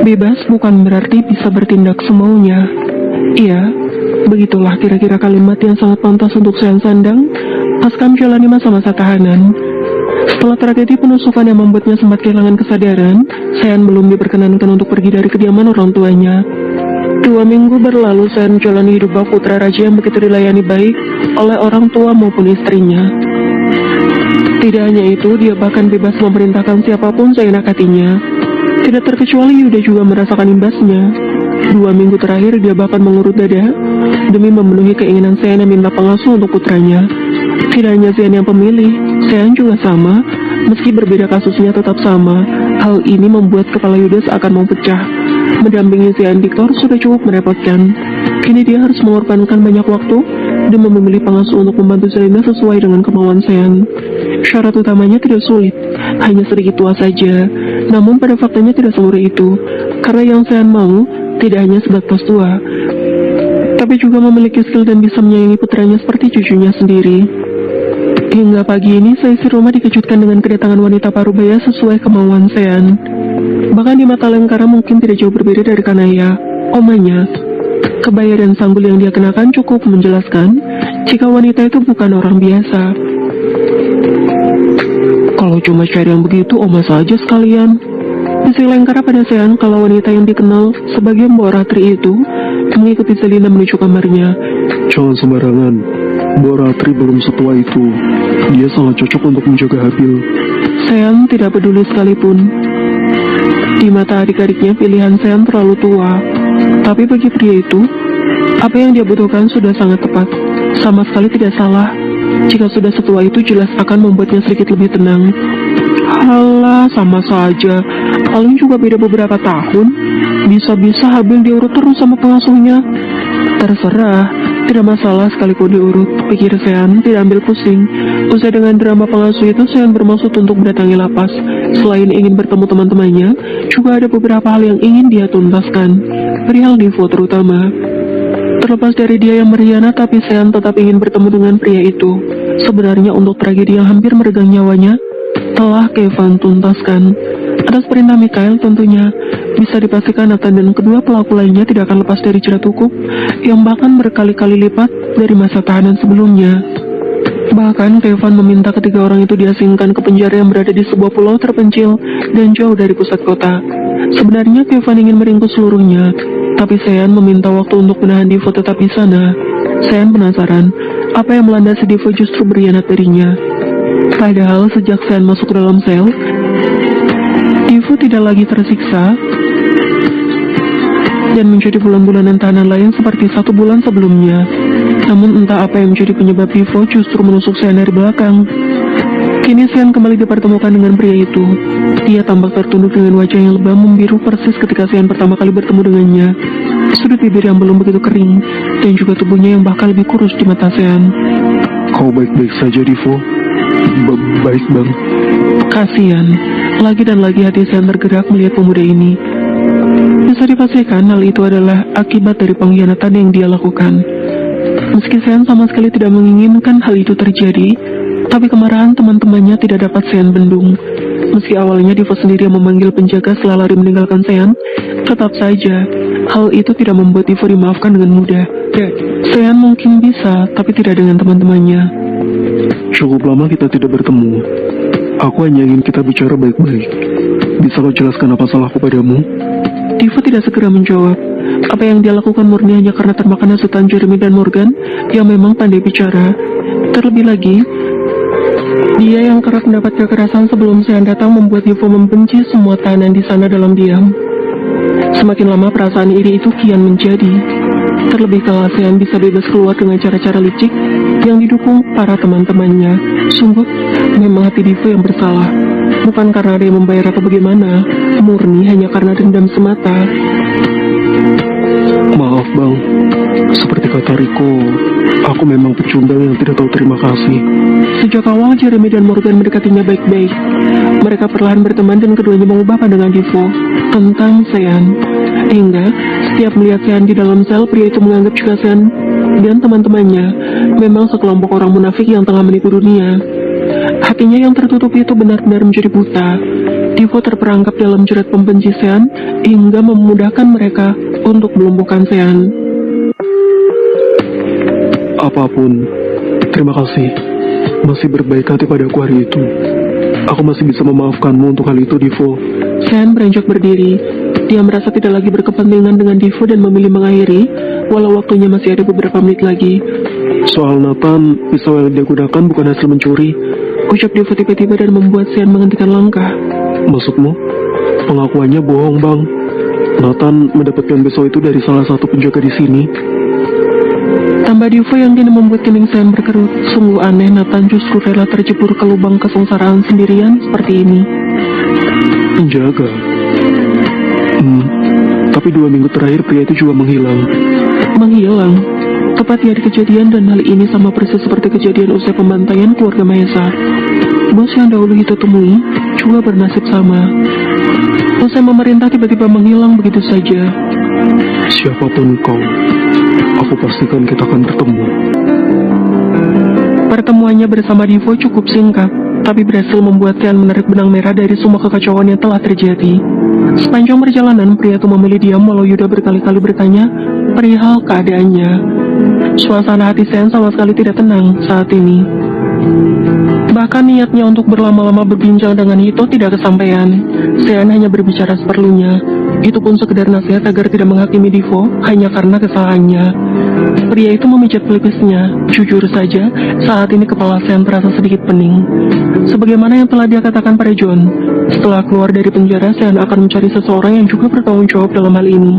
Bebas bukan berarti bisa bertindak semaunya. Iya, begitulah kira-kira kalimat yang sangat pantas untuk Sean sandang pasca menjalani masa-masa tahanan. Setelah tragedi penusukan yang membuatnya sempat kehilangan kesadaran, Sean belum diperkenankan untuk pergi dari kediaman orang tuanya. 2 minggu berlalu Sean menjalani hidup bak putra raja yang begitu dilayani baik oleh orang tua maupun istrinya. Tidak hanya itu, dia bahkan bebas memerintahkan siapapun seenak hatinya. Tidak terkecuali Yuda juga merasakan imbasnya. 2 minggu terakhir dia bahkan mengurut dada demi memenuhi keinginan Sean yang minta pengasuh untuk putranya. Tidak hanya Sean yang pemilih, Sean juga sama. Meski berbeda kasusnya tetap sama. Hal ini membuat kepala Yuda seakan mau pecah. Mendampingi Sean Victor sudah cukup merepotkan. Kini dia harus mengorbankan banyak waktu dan memilih pengasuh untuk membantu Selena sesuai dengan kemauan Sean. Syarat utamanya tidak sulit, hanya sedikit tua saja. Namun pada faktanya tidak semudah itu, karena yang Sean mau tidak hanya sebatas tua, tapi juga memiliki skill dan bisa menyayangi putranya seperti cucunya sendiri. Hingga pagi ini, seisi rumah dikejutkan dengan kedatangan wanita parubaya sesuai kemauan Sean. Bahkan di mata Lengkara mungkin tidak jauh berbeda dari Kanaya, omanya. Kebaya dan sanggul yang dia kenakan cukup menjelaskan jika wanita itu bukan orang biasa. Kalau cuma cari yang begitu, oma saja sekalian. Bisik Lengkara pada Sean kalau wanita yang dikenal sebagai Mbok Ratri itu mengikuti Selina menuju kamarnya. Jangan sembarangan, Mbok Ratri belum setua itu. Dia sangat cocok untuk menjaga Habil. Sean tidak peduli sekalipun. Di mata adik-adiknya pilihan Sean terlalu tua. Tapi bagi pria itu, apa yang dia butuhkan sudah sangat tepat. Sama sekali tidak salah. Jika sudah setua itu jelas akan membuatnya sedikit lebih tenang. Halah, sama saja. Paling juga beda beberapa tahun. Bisa-bisa Habil diurut terus sama pengasuhnya. Terserah, tidak masalah sekalipun diurut, pikir Sean, tidak ambil pusing. Usai dengan drama pengasuh itu, Sean bermaksud untuk mendatangi lapas. Selain ingin bertemu teman-temannya, juga ada beberapa hal yang ingin dia tuntaskan. Perihal Divo terutama. Terlepas dari dia yang berkhianat, tapi Sean tetap ingin bertemu dengan pria itu. Sebenarnya untuk tragedi yang hampir meregang nyawanya, telah Kevin tuntaskan. Atas perintah Mikhail tentunya, bisa dipastikan Nathan dan kedua pelaku lainnya tidak akan lepas dari jerat hukum yang bahkan berkali-kali lipat dari masa tahanan sebelumnya. Bahkan Kevin meminta ketiga orang itu diasingkan ke penjara yang berada di sebuah pulau terpencil dan jauh dari pusat kota. Sebenarnya Kevin ingin meringkus seluruhnya, tapi Sean meminta waktu untuk menahan Divo tetap di sana. Sean penasaran, apa yang melanda si Divo justru berkhianat darinya. Padahal sejak Sean masuk ke dalam sel, Divo tidak lagi tersiksa dan menjadi bulan-bulanan tahanan lain seperti 1 bulan sebelumnya. Namun entah apa yang menjadi penyebab Divo justru menusuk Sean dari belakang. Kini Sean kembali dipertemukan dengan pria itu. Dia tampak tertunduk dengan wajah yang lebam membiru persis ketika Sean pertama kali bertemu dengannya. Sudut bibir yang belum begitu kering, dan juga tubuhnya yang bahkan lebih kurus di mata Sean. Kau baik-baik saja, Divo? Baik, Bang. Kasian, lagi dan lagi hati Sean tergerak melihat pemuda ini. Bisa dipastikan hal itu adalah akibat dari pengkhianatan yang dia lakukan. Meski Sean sama sekali tidak menginginkan hal itu terjadi, tapi kemarahan teman-temannya tidak dapat Sean bendung. Meski awalnya Divo sendiri yang memanggil penjaga setelah lari meninggalkan Sean, tetap saja hal itu tidak membuat Divo dimaafkan dengan mudah. Sean mungkin bisa, tapi tidak dengan teman-temannya. Cukup lama kita tidak bertemu. Aku hanya ingin kita bicara baik-baik. Bisa kau jelaskan apa salahku padamu? Divo tidak segera menjawab. Apa yang dia lakukan murni hanya karena termakan hasutan Jeremy dan Morgan yang memang pandai bicara. Terlebih lagi, dia yang kerap mendapat kekerasan sebelum Sean datang membuat Divo membenci semua tahanan di sana dalam diam. Semakin lama perasaan iri itu kian menjadi. Terlebih kalau Sean bisa bebas keluar dengan cara-cara licik yang didukung para teman-temannya. Sungguh, memang hati Divo yang bersalah. Bukan karena dia membayar atau bagaimana, murni hanya karena dendam semata. Maaf, Bang. Seperti kata Riko, aku memang pecundang yang tidak tahu terima kasih. Sejak awal Jeremy dan Morgan mendekatinya baik-baik. Mereka perlahan berteman dan keduanya mengubah pandangan Divo tentang Sean. Hingga setiap melihat Sean di dalam sel, pria itu menganggap jika Sean dan teman-temannya memang sekelompok orang munafik yang tengah menipu dunia. Hatinya yang tertutup itu benar-benar menjadi buta. Divo terperangkap dalam jerat pembenci Sean hingga memudahkan mereka untuk melumpuhkan Sean. Apapun, terima kasih. Masih berbaik hati padaku hari itu. Aku masih bisa memaafkanmu untuk hal itu, Divo. Sean beranjak berdiri. Dia merasa tidak lagi berkepentingan dengan Divo dan memilih mengakhiri, walau waktunya masih ada beberapa menit lagi. Soal Nathan, pisau yang dia gunakan bukan hasil mencuri. Ucap Divo tiba-tiba dan membuat Sean menghentikan langkah. Maksudmu? Pengakuannya bohong, Bang. Nathan mendapatkan pisau itu dari salah satu penjaga di sini. Tambah Divo yang kini membuat kening Sean berkerut. Sungguh aneh Nathan justru rela terjebur ke lubang kesengsaraan sendirian seperti ini. Penjaga? Tapi 2 minggu terakhir pria itu juga menghilang. Menghilang? Tepat di hari kejadian, dan hal ini sama persis seperti kejadian usai pembantaian keluarga Mahesa. Bos yang dahulu kita temui juga bernasib sama. Usai memerintah tiba-tiba menghilang begitu saja. Siapapun kau, aku pastikan kita akan bertemu. Pertemuannya bersama Divo cukup singkat, tapi berhasil membuat Sean menarik benang merah dari semua kekacauan yang telah terjadi. Sepanjang perjalanan, pria itu memilih diam walau Yuda berkali-kali bertanya perihal keadaannya. Suasana hati Sean sama sekali tidak tenang saat ini. Bahkan niatnya untuk berlama-lama berbincang dengan Hito tidak kesampaian. Sean hanya berbicara seperlunya. Itu pun sekedar nasihat agar tidak menghakimi Divo hanya karena kesalahannya. Pria itu memijat pelipisnya. Jujur saja, saat ini kepala Sean terasa sedikit pening. Sebagaimana yang telah dia katakan pada John, setelah keluar dari penjara, Sean akan mencari seseorang yang juga bertanggung jawab dalam hal ini.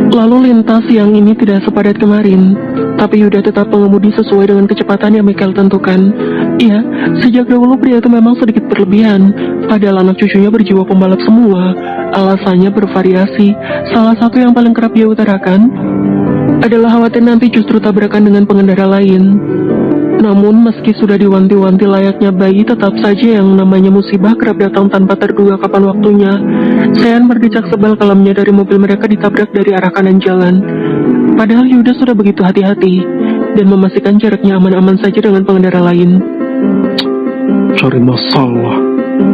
Lalu lintas siang ini tidak sepadat kemarin, tapi Yuda tetap mengemudi sesuai dengan kecepatan yang Michael tentukan. Iya, sejak dahulu pria itu memang sedikit berlebihan, padahal anak cucunya berjiwa pembalap semua. Alasannya bervariasi. Salah satu yang paling kerap dia utarakan adalah khawatir nanti justru tabrakan dengan pengendara lain. Namun meski sudah diwanti-wanti layaknya bayi, tetap saja yang namanya musibah kerap datang tanpa terduga kapan waktunya. Sean berdecak sebal kalau menyadari mobil mereka ditabrak dari arah kanan jalan. Padahal Yuda sudah begitu hati-hati dan memastikan jaraknya aman-aman saja dengan pengendara lain. Cari masalah.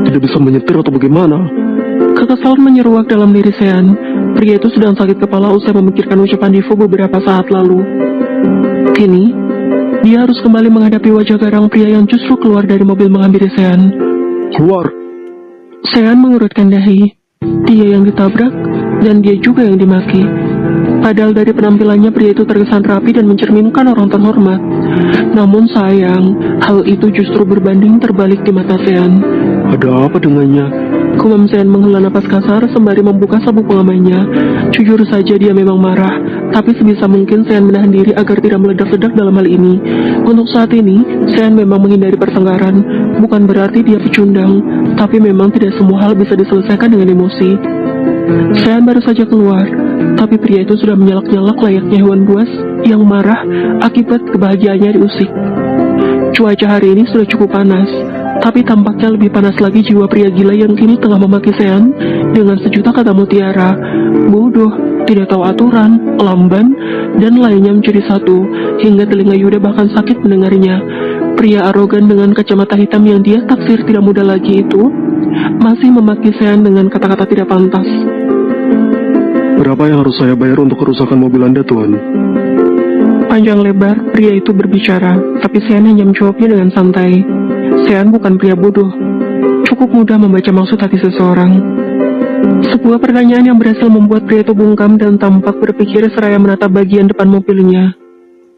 Tidak bisa menyetir atau bagaimana? Kekesalan menyeruak dalam diri Sean. Pria itu sedang sakit kepala usai memikirkan ucapan Divo beberapa saat lalu. Kini, dia harus kembali menghadapi wajah garang pria yang justru keluar dari mobil menghampiri Sean. Keluar! Sean mengurutkan dahi. Dia yang ditabrak, dan dia juga yang dimaki. Padahal dari penampilannya pria itu terkesan rapi dan mencerminkan orang terhormat. Namun sayang, hal itu justru berbanding terbalik di mata Sean. Ada apa dengannya? Kumam Sean menghela napas kasar sembari membuka sabuk pengamannya. Jujur saja dia memang marah, tapi sebisa mungkin Sean menahan diri agar tidak meledak-ledak dalam hal ini. Untuk saat ini, Sean memang menghindari pertengkaran. Bukan berarti dia pecundang, tapi memang tidak semua hal bisa diselesaikan dengan emosi. Sean baru saja keluar, tapi pria itu sudah menyalak-nyalak layaknya hewan buas yang marah akibat kebahagiaannya diusik. Cuaca hari ini sudah cukup panas, tapi tampaknya lebih panas lagi jiwa pria gila yang kini tengah memaki Sean dengan sejuta kata mutiara, bodoh, tidak tahu aturan, lamban, dan lainnya menjadi satu, hingga telinga Yuda bahkan sakit mendengarnya. Pria arogan dengan kacamata hitam yang dia taksir tidak muda lagi itu masih memaki Sean dengan kata-kata tidak pantas. Berapa yang harus saya bayar untuk kerusakan mobil Anda, Tuan? Panjang lebar, pria itu berbicara, tapi Sean hanya menjawabnya dengan santai. Sean bukan pria bodoh. Cukup mudah membaca maksud hati seseorang. Sebuah pertanyaan yang berhasil membuat pria itu bungkam dan tampak berpikir seraya menatap bagian depan mobilnya.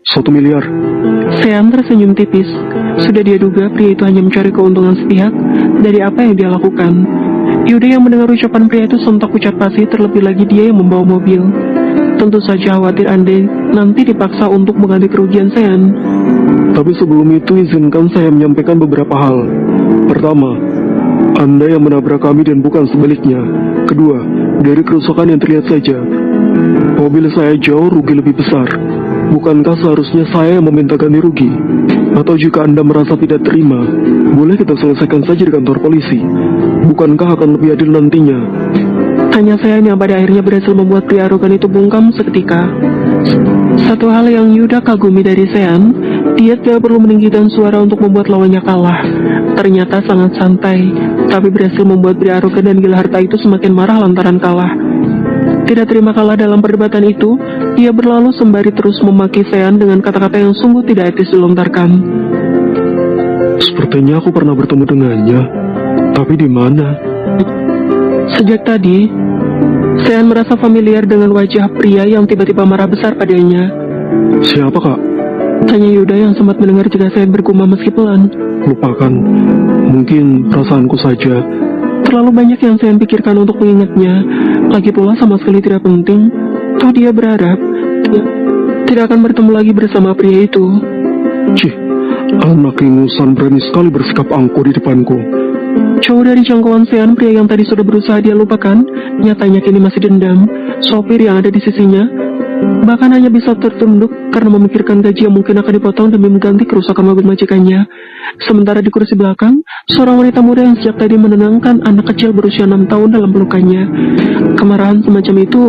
1 miliar. Sean tersenyum tipis. Sudah dia duga pria itu hanya mencari keuntungan sepihak dari apa yang dia lakukan. Yuda yang mendengar ucapan pria itu sontak ucap pasti, terlebih lagi dia yang membawa mobil. Tentu saja khawatir andai nanti dipaksa untuk mengganti kerugian Sean. Tapi sebelum itu izinkan saya menyampaikan beberapa hal. Pertama, Anda yang menabrak kami dan bukan sebaliknya. Kedua, dari kerusakan yang terlihat saja, mobil saya jauh rugi lebih besar. Bukankah seharusnya saya yang meminta ganti rugi? Atau jika Anda merasa tidak terima, boleh kita selesaikan saja di kantor polisi. Bukankah akan lebih adil nantinya? Tanya Sean yang pada akhirnya berhasil membuat pria arogan itu bungkam seketika. Satu hal yang Yuda kagumi dari Sean, dia tidak perlu meninggikan suara untuk membuat lawannya kalah. Ternyata sangat santai, tapi berhasil membuat pria arogan dan gila harta itu semakin marah lantaran kalah. Tidak terima kalah dalam perdebatan itu, ia berlalu sembari terus memaki Sean dengan kata-kata yang sungguh tidak etis dilontarkan. Sepertinya aku pernah bertemu dengannya. Tapi di mana? Sejak tadi, Sean merasa familiar dengan wajah pria yang tiba-tiba marah besar padanya. Siapa, Kak? Tanya Yuda yang sempat mendengar jika Sean bergumam meski pelan. Lupakan. Mungkin perasaanku saja. Terlalu banyak yang Sean pikirkan untuk mengingatnya. Lagi pula sama sekali tidak penting. Toh dia berharap tidak akan bertemu lagi bersama pria itu. Cih, anak ingusan berani sekali bersikap angkuh di depanku. Jauh dari jangkauan Sean, pria yang tadi sudah berusaha dia lupakan, nyatanya kini masih dendam. Sopir yang ada di sisinya bahkan hanya bisa tertunduk karena memikirkan gaji yang mungkin akan dipotong demi mengganti kerusakan mobil majikannya. Sementara di kursi belakang, seorang wanita muda yang sejak tadi menenangkan anak kecil berusia 6 tahun dalam pelukannya. Kemarahan semacam itu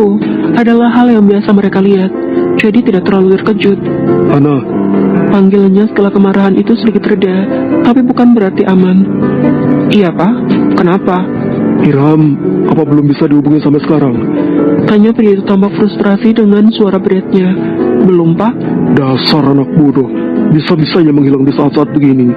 adalah hal yang biasa mereka lihat, jadi tidak terlalu terkejut. Ana, Panggilannya setelah kemarahan itu sedikit reda, tapi bukan berarti aman. Iya, Pak. Kenapa? Irham, apa belum bisa dihubungi sampai sekarang? Tanya pria itu tampak frustrasi dengan suara beratnya. Belum, Pak. Dasar anak bodoh, bisa-bisanya menghilang di saat-saat begini.